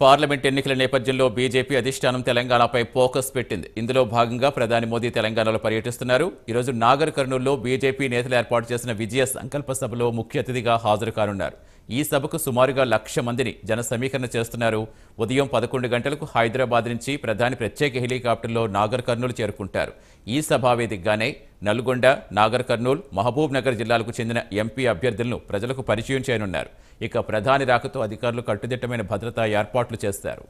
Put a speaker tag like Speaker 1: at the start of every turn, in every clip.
Speaker 1: Parliament ఎన్నికల నేపథ్యంలో BJP అధిష్టానం తెలంగాణపై ఫోకస్ పెట్టింది. ఇందులో భాగంగా ప్రధాని మోదీ తెలంగాణలో పర్యటిస్తున్నారు. ఈరోజు నాగర్ కర్నూల్లో బీజేపీ నేతలు ఏర్పాటు చేసిన విజయ సంకల్ప సభలో ముఖ్య అతిథిగా హాజరు కానున్నారు. ఈ సభకు సుమారుగా 1,00,000 మందిని జన సమీకరణ చేస్తున్నారు. ఉదయం 11 గంటలకు హైదరాబాద్ నుంచి ప్రధాని ప్రత్యేక హెలికాప్టర్లో నాగర్ కర్నూలు చేరుకుంటారు. ఈ సభా వేదికగానే నల్గొండ, నాగర్ కర్నూల్, మహబూబ్ నగర్ జిల్లాలకు చెందిన ఎంపీ అభ్యర్థులను ప్రజలకు పరిచయం చేయనున్నారు. ఇక ప్రధాని రాకతో అధికారులు కట్టుదిట్టమైన భద్రతా ఏర్పాట్లు చేస్తారు.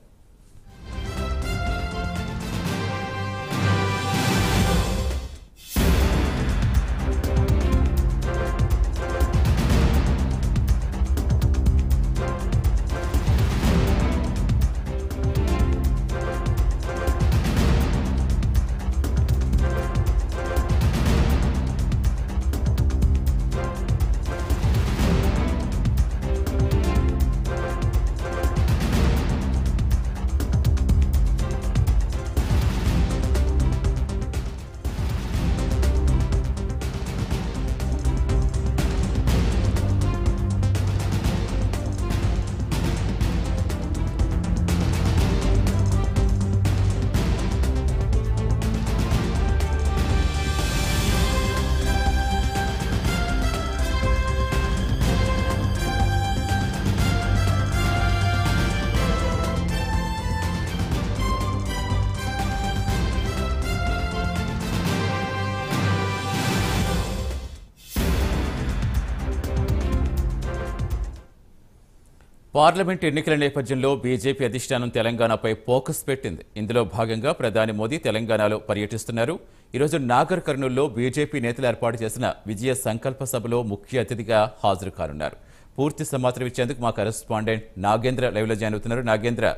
Speaker 1: పార్లమెంట్ ఎన్నికల నేపథ్యంలో బీజేపీ అధిష్టానం తెలంగాణపై ఫోకస్ పెట్టింది. ఇందులో భాగంగా ప్రధాని మోదీ తెలంగాణలో పర్యటిస్తున్నారు. ఈరోజు నాగర్ కర్నూల్లో బీజేపీ నేతలు ఏర్పాటు చేసిన విజయ సంకల్ప సభలో ముఖ్య అతిథిగా హాజరు కానున్నారు. పూర్తి సమాచారం ఇచ్చేందుకు మా కరెస్పాండెంట్ నాగేంద్ర లైవ్లో జాయిన్ అవుతున్నారు. నాగేంద్ర,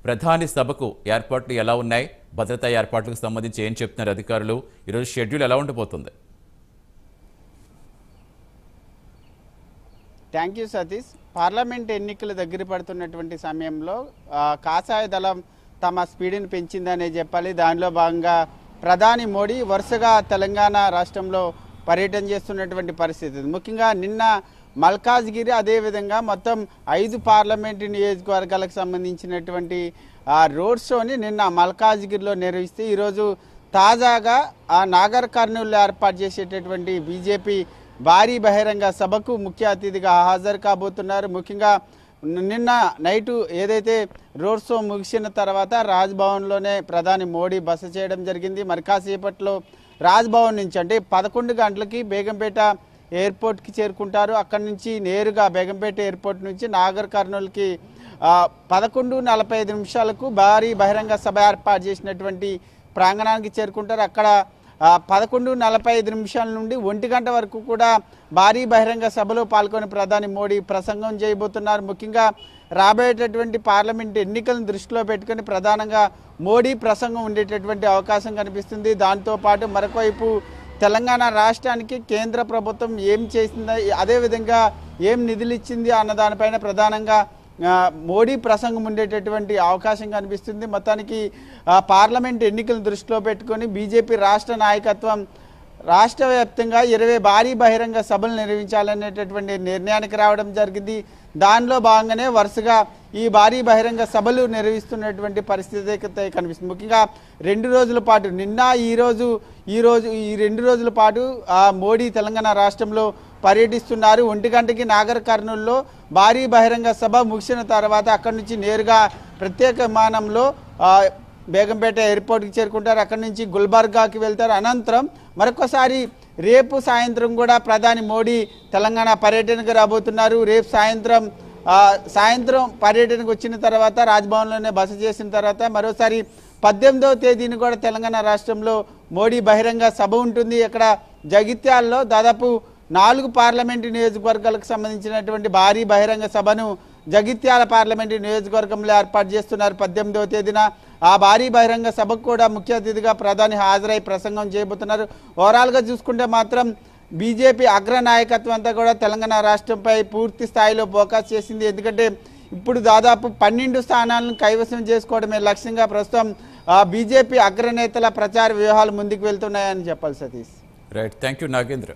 Speaker 1: ప్రధాని సభకు ఏర్పాట్లు ఎలా ఉన్నాయి? భద్రతా ఏర్పాట్లకు సంబంధించి ఏం చెప్తున్నారు అధికారులు? ఈరోజు షెడ్యూల్ ఎలా ఉండబోతుంది?
Speaker 2: Thank you Satish. పార్లమెంట్ ఎన్నికలు దగ్గర పడుతున్నటువంటి సమయంలో కాషాయ దళం తమ స్పీడ్ని పెంచిందనే చెప్పాలి. దానిలో భాగంగా ప్రధాని మోడీ వరుసగా తెలంగాణ రాష్ట్రంలో పర్యటన చేస్తున్నటువంటి పరిస్థితి. ముఖ్యంగా నిన్న మల్కాజ్గిరి, అదేవిధంగా మొత్తం 5 పార్లమెంటు నియోజకవర్గాలకు సంబంధించినటువంటి రోడ్ షోని నిన్న మల్కాజ్గిరిలో నిర్వహిస్తే ఈరోజు తాజాగా నాగర్ కర్నూలులో ఏర్పాటు చేసేటటువంటి బీజేపీ భారీ బహిరంగ సభకు ముఖ్య అతిథిగా హాజరు కాబోతున్నారు. ముఖ్యంగా నిన్న నైటు ఏదైతే రోడ్ షో ముగిసిన తర్వాత రాజ్భవన్లోనే ప్రధాని మోడీ బస చేయడం జరిగింది. మరి కాసేపట్లో రాజ్భవన్ నుంచి అంటే 11 గంటలకి బేగంపేట ఎయిర్పోర్ట్కి చేరుకుంటారు. అక్కడి నుంచి నేరుగా బేగంపేట ఎయిర్పోర్ట్ నుంచి నాగర్ కర్నూలుకి 11:45 భారీ బహిరంగ సభ ఏర్పాటు చేసినటువంటి ప్రాంగణానికి చేరుకుంటారు. అక్కడ 11:45 నుండి 1 గంట వరకు కూడా భారీ బహిరంగ సభలో పాల్గొని ప్రధాని మోడీ ప్రసంగం చేయబోతున్నారు. ముఖ్యంగా రాబోయేటటువంటి పార్లమెంట్ ఎన్నికలను దృష్టిలో పెట్టుకుని ప్రధానంగా మోడీ ప్రసంగం ఉండేటటువంటి అవకాశం కనిపిస్తుంది. దాంతోపాటు మరొకవైపు తెలంగాణ రాష్ట్రానికి కేంద్ర ప్రభుత్వం ఏం చేసిందో, అదేవిధంగా ఏం నిధులు ఇచ్చింది అన్న దానిపైన ప్రధానంగా మోడీ ప్రసంగం ఉండేటటువంటి అవకాశం కనిపిస్తుంది. మొత్తానికి పార్లమెంట్ ఎన్నికలను దృష్టిలో పెట్టుకొని బీజేపీ రాష్ట్ర నాయకత్వం రాష్ట్ర వ్యాప్తంగా 20 భారీ బహిరంగ సభలు నిర్వహించాలనేటటువంటి నిర్ణయానికి రావడం జరిగింది. దానిలో భాగంగానే వరుసగా ఈ భారీ బహిరంగ సభలు నిర్వహిస్తున్నటువంటి పరిస్థితి కనిపిస్తుంది. ముఖ్యంగా 2 రోజుల పాటు నిన్న ఈ 2 రోజుల పాటు మోడీ తెలంగాణ రాష్ట్రంలో పర్యటిస్తున్నారు. 1 గంటకి నాగర్ కర్నూల్లో భారీ బహిరంగ సభ ముగిసిన తర్వాత అక్కడి నుంచి నేరుగా ప్రత్యేక విమానంలో బేగంపేట ఎయిర్పోర్ట్కి చేరుకుంటారు. అక్కడి నుంచి గుల్బర్గాకి వెళ్తారు. అనంతరం మరొకసారి రేపు సాయంత్రం కూడా ప్రధాని మోడీ తెలంగాణ పర్యటనకు రాబోతున్నారు. రేపు సాయంత్రం పర్యటనకు వచ్చిన తర్వాత రాజ్భవన్లోనే బస చేసిన తర్వాత మరోసారి 18వ తేదీని కూడా తెలంగాణ రాష్ట్రంలో మోడీ బహిరంగ సభ ఉంటుంది. అక్కడ జగిత్యాలలో దాదాపు 4 పార్లమెంటు నియోజకవర్గాలకు సంబంధించినటువంటి భారీ బహిరంగ సభను జగిత్యాల పార్లమెంటు నియోజకవర్గంలో ఏర్పాటు చేస్తున్నారు 18వ తేదీన. ఆ భారీ బహిరంగ సభకు కూడా ముఖ్య అతిథిగా ప్రధాని హాజరై ప్రసంగం చేయబోతున్నారు. ఓవరాల్గా చూసుకుంటే మాత్రం బీజేపీ అగ్ర నాయకత్వం అంతా కూడా తెలంగాణ రాష్ట్రంపై పూర్తి స్థాయిలో ఫోకస్ చేసింది. ఎందుకంటే ఇప్పుడు దాదాపు 12 స్థానాలను కైవసం చేసుకోవడమే లక్ష్యంగా ప్రస్తుతం బీజేపీ అగ్రనేతల ప్రచార వ్యూహాలు ముందుకు వెళ్తున్నాయని చెప్పాలి Satish.
Speaker 1: Right, thank you Nagendra.